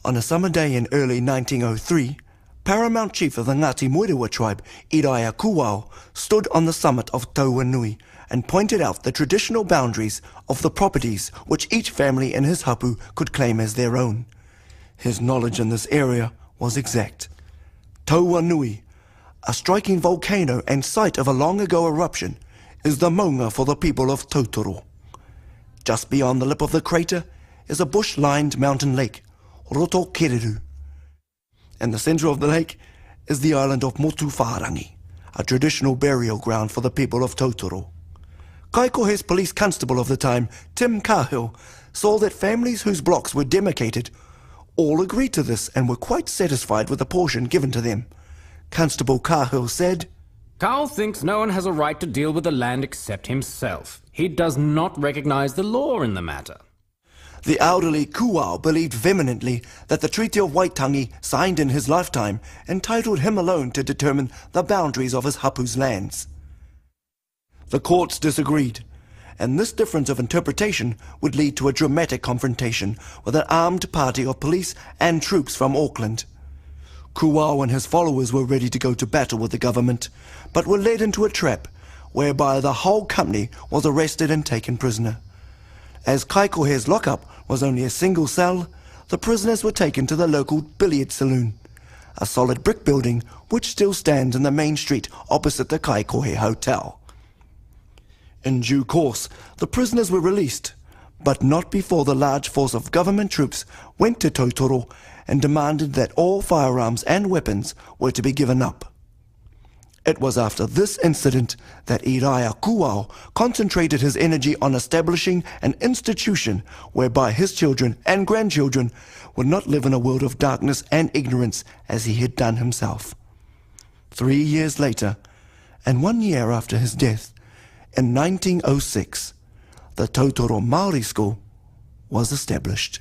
On a summer day in early 1903, paramount chief of the Ngāti Moerewa tribe, Iraia Kuwao, stood on the summit of Tauanui and pointed out the traditional boundaries of the properties which each family in his hapu could claim as their own. His knowledge in this area was exact. Tauanui, a striking volcano and site of a long-ago eruption, is the maunga for the people of Tautoro. Just beyond the lip of the crater is a bush-lined mountain lake, Roto Kereru. In the center of the lake is the island of Motuwharangi, a traditional burial ground for the people of Tautoro. Kaikohe's police constable of the time, Tim Cahill, saw that families whose blocks were demarcated all agreed to this and were quite satisfied with the portion given to them. Constable Cahill said, "Carl thinks no one has a right to deal with the land except himself. He does not recognize the law in the matter." The elderly Kuwao believed vehemently that the Treaty of Waitangi, signed in his lifetime, entitled him alone to determine the boundaries of his hapu's lands. The courts disagreed, and this difference of interpretation would lead to a dramatic confrontation with an armed party of police and troops from Auckland. Kuwao and his followers were ready to go to battle with the government, but were led into a trap whereby the whole company was arrested and taken prisoner. As Kaikohe's lockup was only a single cell, the prisoners were taken to the local billiard saloon, a solid brick building which still stands in the main street opposite the Kaikohe Hotel. In due course, the prisoners were released, but not before the large force of government troops went to Tautoro and demanded that all firearms and weapons were to be given up. It was after this incident that Iraia Kuwao concentrated his energy on establishing an institution whereby his children and grandchildren would not live in a world of darkness and ignorance as he had done himself. 3 years later, and 1 year after his death, in 1906, the Tautoro Māori School was established.